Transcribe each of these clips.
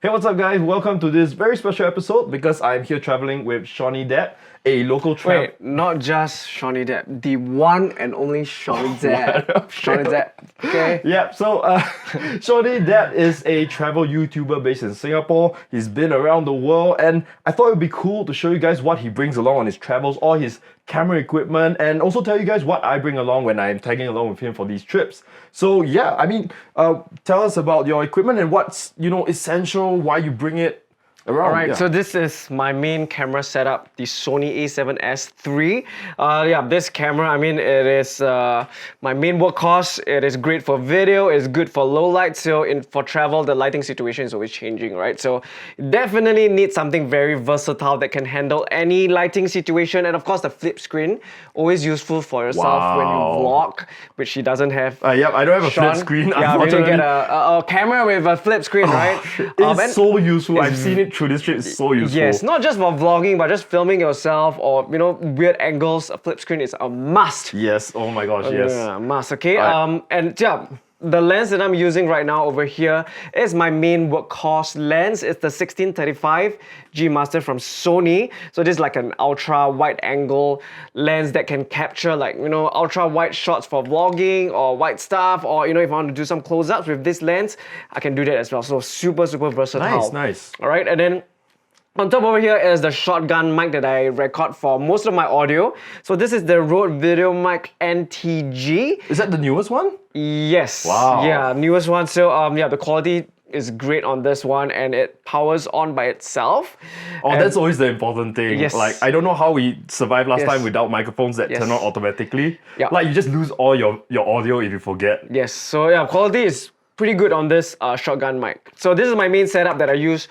Hey, what's up guys? Welcome to this very special episode because I'm here traveling with ShawneyDepp, a local Wait, not just ShawneyDepp, the one and only ShawneyDepp. ShawneyDepp, okay? Yeah, so ShawneyDepp is a travel YouTuber based in Singapore. He's been around the world and I thought it would be cool to show you guys what he brings along on his travels, all his camera equipment, and also tell you guys what I bring along when I'm tagging along with him for these trips. So yeah, I mean, tell us about your equipment and what's, essential, why you bring it around. Alright, so this is my main camera setup, the Sony a7S III. This camera, I mean, it is my main workhorse. It is great for video, it's good for low light, so for travel, the lighting situation is always changing, right? So definitely need something very versatile that can handle any lighting situation, and of course the flip screen, always useful for yourself when you vlog, which he doesn't have. Yeah, I don't have a flip screen, unfortunately. Yeah, we need to get a camera with a flip screen, right? It's so useful, I've seen it through this trip, it's so useful. Yes, not just for vlogging, but just filming yourself or, weird angles. A flip screen is a must. Yes, oh my gosh, yes. Yeah, must, okay? The lens that I'm using right now over here is my main workhorse lens. It's the 1635 G Master from Sony. So this is like an ultra wide angle lens that can capture ultra wide shots for vlogging or wide stuff, or if I want to do some close-ups with this lens, I can do that as well. So super versatile. Nice. All right, and then on top over here is the shotgun mic that I record for most of my audio. So this is the Rode VideoMic NTG. Is that the newest one? Yes. Wow. Yeah, newest one. So the quality is great on this one and it powers on by itself. Oh, that's always the important thing. Yes. Like, I don't know how we survived last time without microphones that turn on automatically. Yeah. Like, you just lose all your audio if you forget. Yes, so yeah, quality is pretty good on this shotgun mic. So this is my main setup that I use,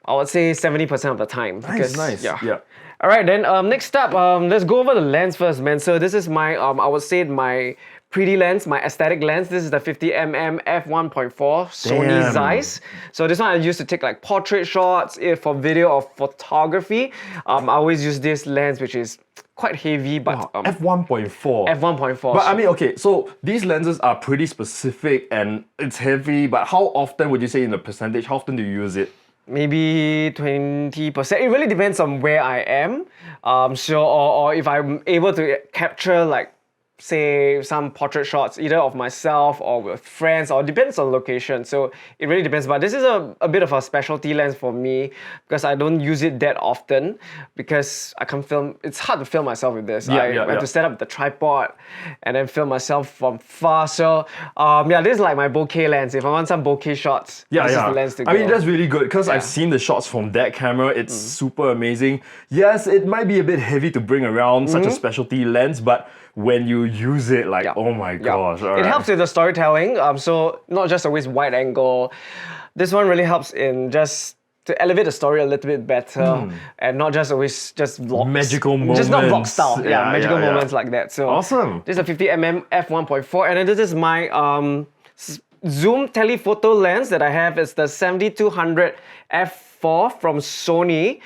I would say 70% of the time. Nice. Yeah. All right, then next up, let's go over the lens first, man. So this is my, I would say my pretty lens, my aesthetic lens. This is the 50mm f1.4 Sony Zeiss. So this one I use to take like portrait shots for video or photography. I always use this lens, which is quite heavy, but f1.4. f1.4. But I mean, okay, so these lenses are pretty specific and it's heavy, but how often would you say in the percentage, how often do you use it? Maybe 20%. It really depends on where I am. Or if I'm able to capture like, say, some portrait shots either of myself or with friends, or depends on location. So it really depends. But this is a bit of a specialty lens for me because I don't use it that often because I can't film. It's hard to film myself with this. I have to set up the tripod and then film myself from far. So this is like my bokeh lens. If I want some bokeh shots, this is the lens to go. I mean, that's really good because I've seen the shots from that camera. It's super amazing. Yes, it might be a bit heavy to bring around such a specialty lens, but when you use it, like, oh my gosh. It helps with the storytelling. So not just always wide angle. This one really helps in just to elevate the story a little bit better and not just always just vlogs. Magical moments. Just not vlog style. Magical moments like that. So awesome. This is a 50mm f1.4, and then this is my zoom telephoto lens that I have. It's the 7200 f4 from Sony.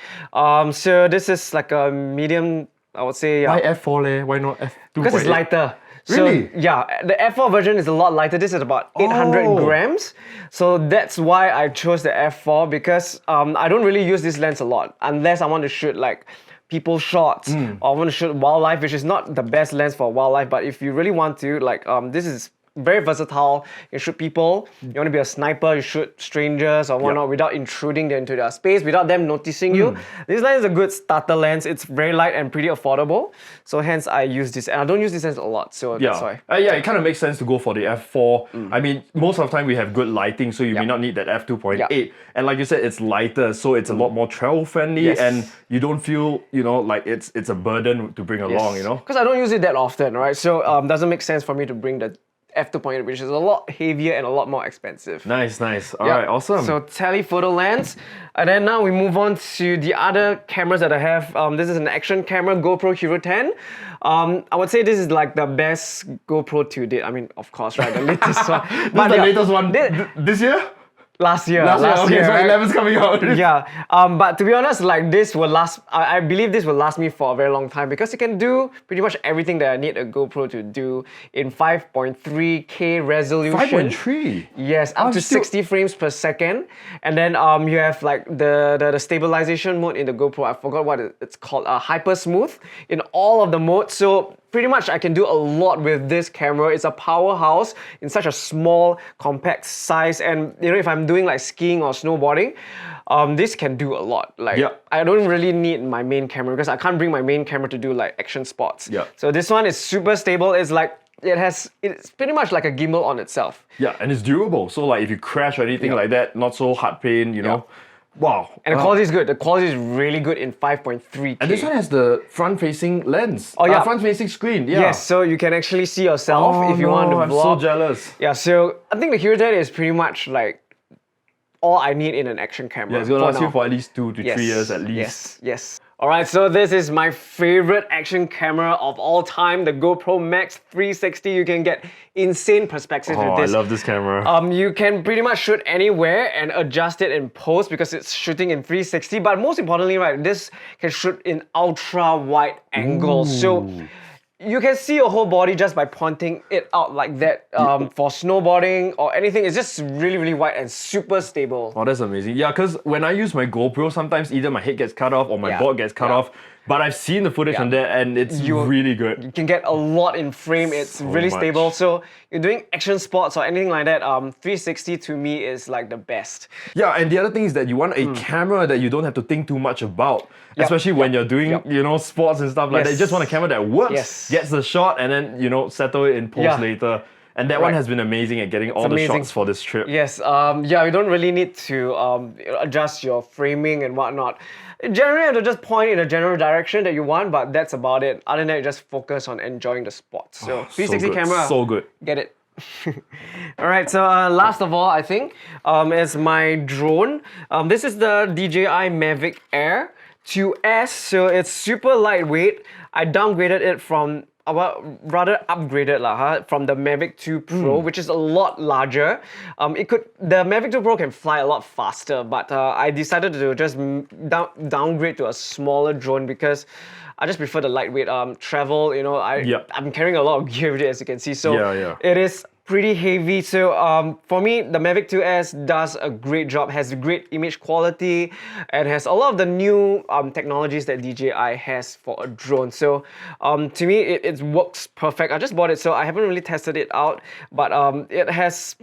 So this is like a medium, I would say. Why f4 leh? Why not f2.8? Because it's lighter. Really? So, the f4 version is a lot lighter. This is about 800 grams. So that's why I chose the f4 because I don't really use this lens a lot unless I want to shoot like people shots or I want to shoot wildlife, which is not the best lens for wildlife. But if you really want to, like, this is very versatile. You shoot people, you want to be a sniper, you shoot strangers or whatnot without intruding into their space, without them noticing you. This lens is a good starter lens. It's very light and pretty affordable. So hence I use this, and I don't use this lens a lot, so that's why. It kind of makes sense to go for the f4. I mean, most of the time we have good lighting, so you may not need that f2.8. And like you said, it's lighter, so it's a lot more travel friendly, and you don't feel, like it's a burden to bring along, Because I don't use it that often, right? So doesn't make sense for me to bring the f2.8, which is a lot heavier and a lot more expensive. Nice. Alright, awesome. So telephoto lens. And then now we move on to the other cameras that I have. This is an action camera, GoPro Hero 10. I would say this is like the best GoPro to date. I mean, of course, right? The latest one. But the latest one this year? Last year. Okay, so right? 11's coming out. Yeah, but to be honest, like this will last. I believe this will last me for a very long time because you can do pretty much everything that I need a GoPro to do in 5.3K resolution. 5.3. Yes, up to 60 frames per second, and then you have like the stabilization mode in the GoPro. I forgot what it's called. Hyper smooth in all of the modes. So pretty much I can do a lot with this camera. It's a powerhouse in such a small, compact size, and you know, if I'm doing like skiing or snowboarding, this can do a lot. Like I don't really need my main camera because I can't bring my main camera to do like action spots. So this one is super stable. It's like it's pretty much like a gimbal on itself. Yeah, and it's durable. So like if you crash or anything like that, not so hard pain, you know. Wow. And the quality is good. The quality is really good in 5.3K. And this one has the front-facing lens. Oh yeah, front-facing screen. Yeah. Yes, so you can actually see yourself if you want to vlog. I'm so jealous. Yeah, so I think the Hero 10 is pretty much like all I need in an action camera. Yeah, it's gonna last you for at least 2 to 3 years at least. Yes. Alright, so this is my favorite action camera of all time, the GoPro Max 360. You can get insane perspectives with this. I love this camera. You can pretty much shoot anywhere and adjust it in post because it's shooting in 360. But most importantly, right, this can shoot in ultra wide angles. So you can see your whole body just by pointing it out like that. For snowboarding or anything, it's just really, really wide and super stable. Oh, that's amazing. Yeah, because when I use my GoPro, sometimes either my head gets cut off or my board gets cut off. But I've seen the footage on there and it's really good. You can get a lot in frame. It's really stable. So you're doing action sports or anything like that, 360 to me is like the best. Yeah, and the other thing is that you want a camera that you don't have to think too much about. Especially when you're doing, you know, sports and stuff like that. You just want a camera that works, gets the shot, and then, you know, settle it in post later. And that one has been amazing at getting all the shots for this trip. Yes, you don't really need to adjust your framing and whatnot. Generally, you have to just point in a general direction that you want, but that's about it. Other than that, you just focus on enjoying the spots. So 360 camera, so good. Get it. Alright, so last of all, I think, is my drone. This is the DJI Mavic Air 2S, so it's super lightweight. I downgraded it from rather upgraded from the Mavic 2 Pro, which is a lot larger. The Mavic 2 Pro can fly a lot faster, but I decided to just downgrade to a smaller drone because I just prefer the lightweight travel. You know, I'm carrying a lot of gear with it, as you can see. So it is pretty heavy. So for me, the Mavic 2S does a great job, has great image quality, and has a lot of the new technologies that DJI has for a drone. So to me, it works perfect. I just bought it, so I haven't really tested it out, but it's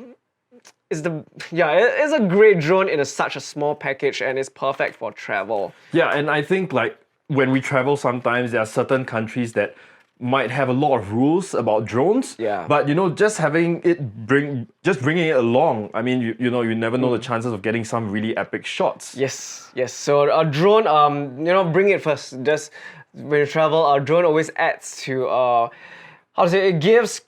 a great drone in such a small package, and it's perfect for travel. Yeah, and I think like when we travel, sometimes there are certain countries that might have a lot of rules about drones. But you know, just bringing it along. I mean, you know, you never know the chances of getting some really epic shots. Yes. So a drone, you know, bring it first. Just when you travel, a drone always adds to it gives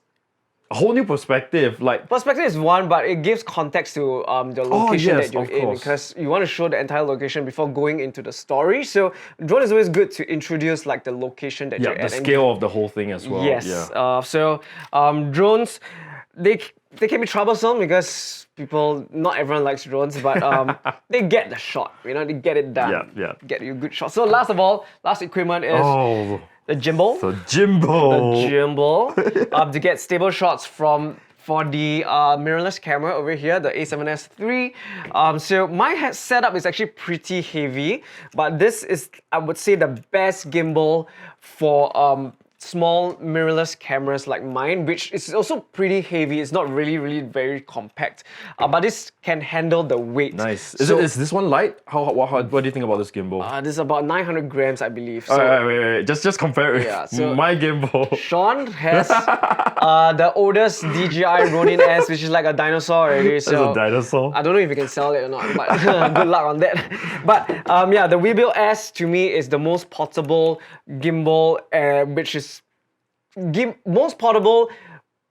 a whole new perspective. Like perspective is one, but it gives context to the location that you're in, because you want to show the entire location before going into the story. So drone is always good to introduce like the location that you're at. The scale of the whole thing as well. Yes. So drones, they can be troublesome because not everyone likes drones, but they get the shot. You know, they get it done. Get you a good shot. So last equipment is the gimbal. The gimbal. To get stable shots for the mirrorless camera over here, the A7S III. So my setup is actually pretty heavy, but this is, I would say, the best gimbal for small mirrorless cameras like mine, which is also pretty heavy. It's not really very compact, but this can handle the weight. Nice. Is this one light? What do you think about this gimbal? This is about 900 grams, I believe. So, wait. Just compare it with my gimbal. Shawn has the oldest DJI Ronin S, which is like a dinosaur already. So it's a dinosaur. I don't know if you can sell it or not, but good luck on that. But the Weebill S to me is the most portable gimbal, which is most portable,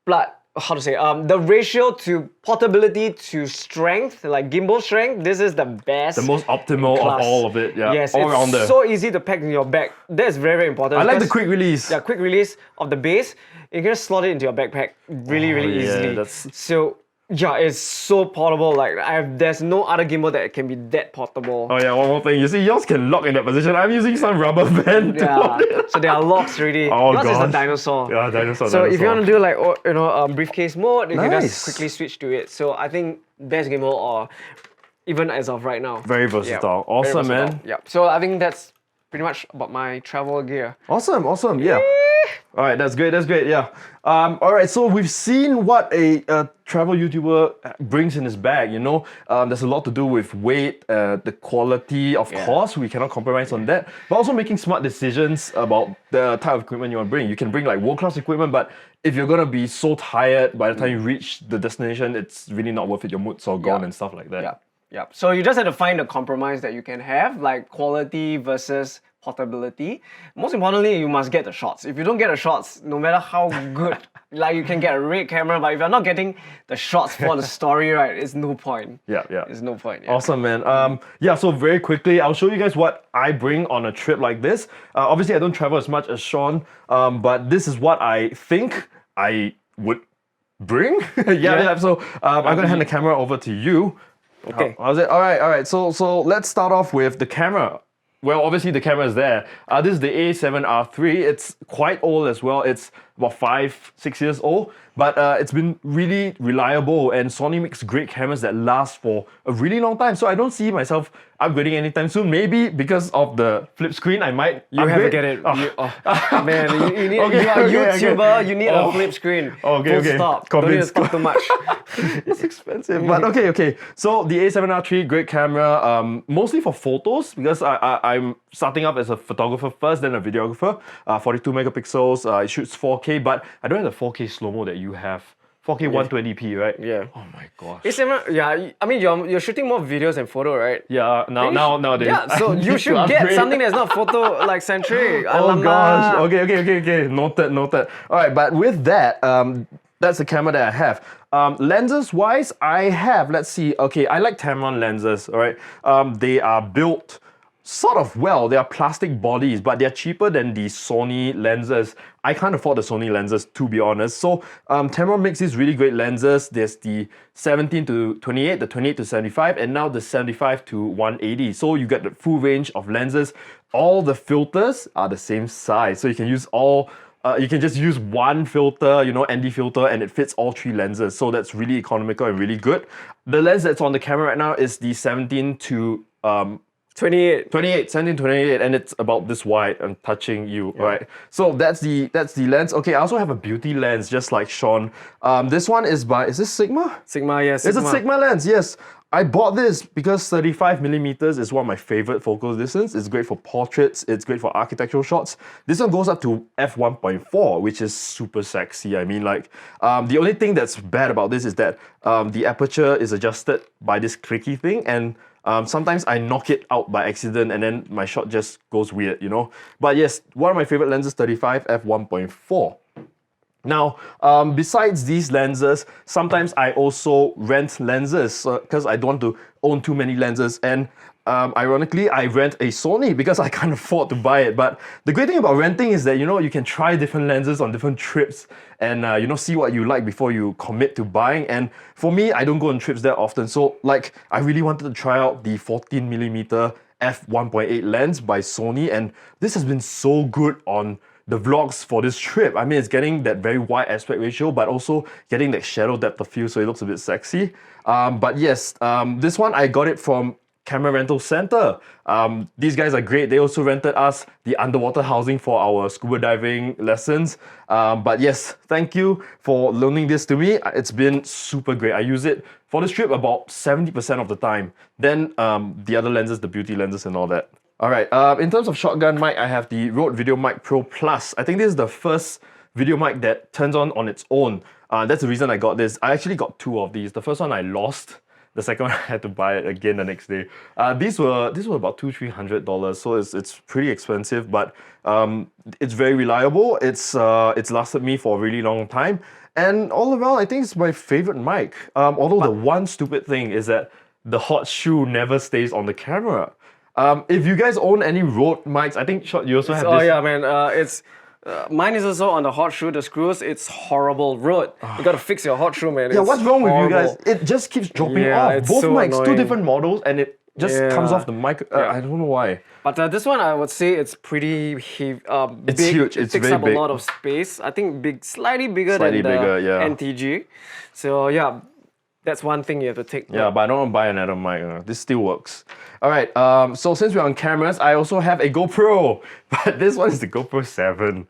but the ratio to portability to strength, like gimbal strength, this is the best. The most optimal of all of it. Yeah. Yes, all around there. So easy to pack in your bag. That is very important. I like the quick release. Yeah, quick release of the base. You can just slot it into your backpack really easily. That's... So Yeah, it's so portable. Like there's no other gimbal that can be that portable. Oh yeah, one more thing. You see, yours can lock in that position. I'm using some rubber band. Yeah, so there are locks already. Oh Yours is a gosh. dinosaur. Yeah, dinosaur. So if you dinosaur. want to do like briefcase mode, you can Nice. just quickly switch to it. So I think best gimbal or even as of right now. Very versatile. Yeah, Awesome, very man. versatile. Yeah. So I think that's pretty much about my travel gear. Awesome, yeah. All right, that's great, yeah. All right, so we've seen what a travel YouTuber brings in his bag, you know. There's a lot to do with weight, the quality, of course, we cannot compromise on that, but also making smart decisions about the type of equipment you want to bring. You can bring like world-class equipment, but if you're gonna be so tired by the time you reach the destination, it's really not worth it. Your mood's all gone and stuff like that. Yeah. Yeah. So you just have to find a compromise that you can have, like quality versus portability. Most importantly, you must get the shots. If you don't get the shots, no matter how good, like you can get a great camera, but if you're not getting the shots for the story, right, it's no point. Yeah. It's no point. Yeah. Awesome, man. Yeah, so very quickly, I'll show you guys what I bring on a trip like this. Obviously, I don't travel as much as Shawn, but this is what I think I would bring. yeah. So I'm gonna hand the camera over to you. Okay. How's it? All right. So let's start off with the camera. Well, obviously the camera is there. This is the A7R3. It's quite old as well. It's about 5-6 years old, but it's been really reliable, and Sony makes great cameras that last for a really long time. So I don't see myself upgrading anytime soon. Maybe because of the flip screen, I might You upgrade. have to get it. Man, you need, Okay, you are a okay. YouTuber, you need a flip screen. Okay. Full stop. Don't need to Convinced. talk too much. It's expensive, but okay. So the A7R3, great camera, mostly for photos because I'm starting up as a photographer first, then a videographer. 42 megapixels, it shoots 4K, but I don't have the 4K slow-mo that you have. 4K 120p, right? Yeah. Oh my gosh. Yeah, I mean you're shooting more videos than photo, right? Yeah, nowadays. Yeah, so I need you to should get upgrade. something that's not photo like centric. Oh gosh. Okay. Noted. All right, but with that, that's the camera that I have. Lenses wise, I have, let's see. Okay, I like Tamron lenses. All right, they are built sort of well. They are plastic bodies, but they're cheaper than the Sony lenses. I can't afford the Sony lenses, to be honest. So Tamron makes these really great lenses. There's the 17 to 28, the 28 to 75, and now the 75 to 180. So you get the full range of lenses. All the filters are the same size, so you can use all. You can just use one filter, ND filter, and it fits all three lenses. So that's really economical and really good. The lens that's on the camera right now is the 17 to 28. 17 to 28, and it's about this wide. I'm touching you, right? So that's the lens. Okay, I also have a beauty lens, just like Shawn. This one is this Sigma? Sigma, yes. It's a Sigma lens, yes. I bought this because 35mm is one of my favorite focal distance. It's great for portraits, it's great for architectural shots. This one goes up to f1.4, which is super sexy. I mean, like, the only thing that's bad about this is that the aperture is adjusted by this clicky thing, and sometimes I knock it out by accident and then my shot just goes weird, But yes, one of my favorite lenses, 35 f1.4. Now, besides these lenses, sometimes I also rent lenses because I don't want to own too many lenses. And ironically, I rent a Sony because I can't afford to buy it. But the great thing about renting is that, you can try different lenses on different trips and, see what you like before you commit to buying. And for me, I don't go on trips that often. So, like, I really wanted to try out the 14mm f1.8 lens by Sony. And this has been so good on the vlogs for this trip. I mean, it's getting that very wide aspect ratio, but also getting that shadow depth of field, so it looks a bit sexy. But yes, this one I got it from Camera Rental Center. These guys are great. They also rented us the underwater housing for our scuba diving lessons. But yes, thank you for loaning this to me. It's been super great. I use it for this trip about 70% of the time. Then the other lenses, the beauty lenses and all that. All right, in terms of shotgun mic, I have the Rode VideoMic Pro Plus. I think this is the first video mic that turns on its own. That's the reason I got this. I actually got two of these. The first one I lost. The second one I had to buy it again the next day. These were about $200-300, so it's pretty expensive, but it's very reliable. It's lasted me for a really long time, and all around I think it's my favorite mic. Although the one stupid thing is that the hot shoe never stays on the camera. If you guys own any Rode mics, I think you also have this. Oh yeah, man. Mine is also on the hot shoe. The screws, it's horrible. Rode. You gotta fix your hot shoe, man. Yeah, It's what's wrong with you guys? horrible. It just keeps dropping Yeah, off. it's Both so mics, two annoying. different models, and it just comes Yeah. off the mic. Yeah. I don't know why. But this one, I would say it's pretty heavy. It's big. huge, It it's takes very up big. a lot of space. I think slightly bigger Slightly than the bigger, yeah. NTG. So yeah, that's one thing you have to take. Yeah, but I don't want to buy another mic. This still works. All right. So since we're on cameras, I also have a GoPro, but this one is the GoPro 7.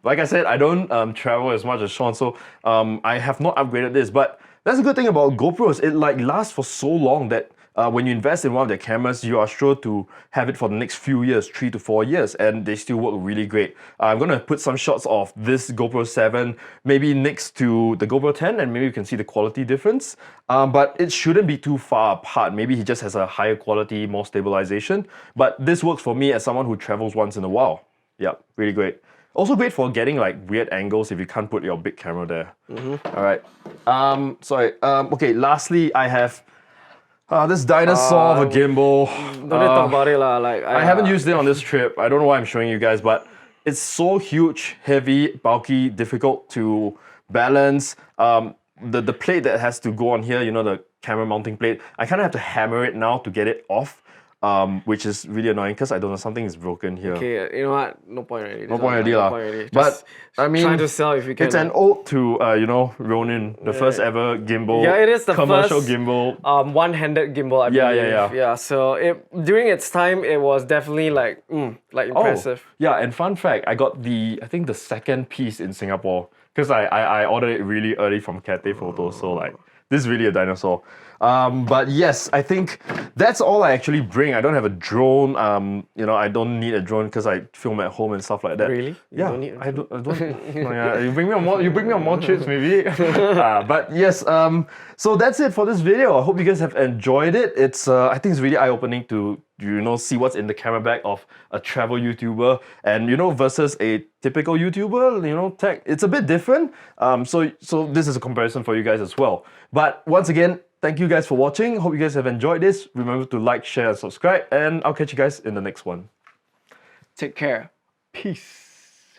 Like I said, I don't travel as much as Shawn, so I have not upgraded this. But that's a good thing about GoPros. It like lasts for so long that when you invest in one of their cameras, you are sure to have it for the next few years, 3 to 4 years, and they still work really great. I'm gonna put some shots of this GoPro 7 maybe next to the GoPro 10, and maybe you can see the quality difference. But it shouldn't be too far apart. Maybe he just has a higher quality, more stabilization. But this works for me as someone who travels once in a while. Yeah, really great. Also great for getting like weird angles if you can't put your big camera there. All right. Okay, lastly, I have this dinosaur of a gimbal. Don't need to talk about it lah. Like I haven't used it on this trip. I don't know why I'm showing you guys, but it's so huge, heavy, bulky, difficult to balance. The plate that has to go on here, you know, the camera mounting plate, I kind of have to hammer it now to get it off, which is really annoying because I don't know, something is broken here. Okay, you know what? No point already. No point already lah. Just But I mean, try to sell if you can. it's an ode to you know, Ronin, the first ever gimbal. Yeah, it is the commercial first, gimbal. one-handed gimbal, I Yeah, believe. yeah. So during its time, it was definitely like impressive. Oh, yeah, and fun fact, I got I think the second piece in Singapore because I ordered it really early from Cathay Photos, so like this is really a dinosaur. But yes, I think that's all I actually bring. I don't have a drone. You know, I don't need a drone because I film at home and stuff like that. Really? You Yeah, don't need a I don't. No, yeah, you bring me on more trips maybe. But yes, so that's it for this video. I hope you guys have enjoyed it. It's I think it's really eye-opening to see what's in the camera bag of a travel YouTuber, and versus a typical YouTuber. Tech, it's a bit different. So this is a comparison for you guys as well. But once again, thank you guys for watching. Hope you guys have enjoyed this. Remember to like, share, and subscribe, and I'll catch you guys in the next one. Take care. Peace.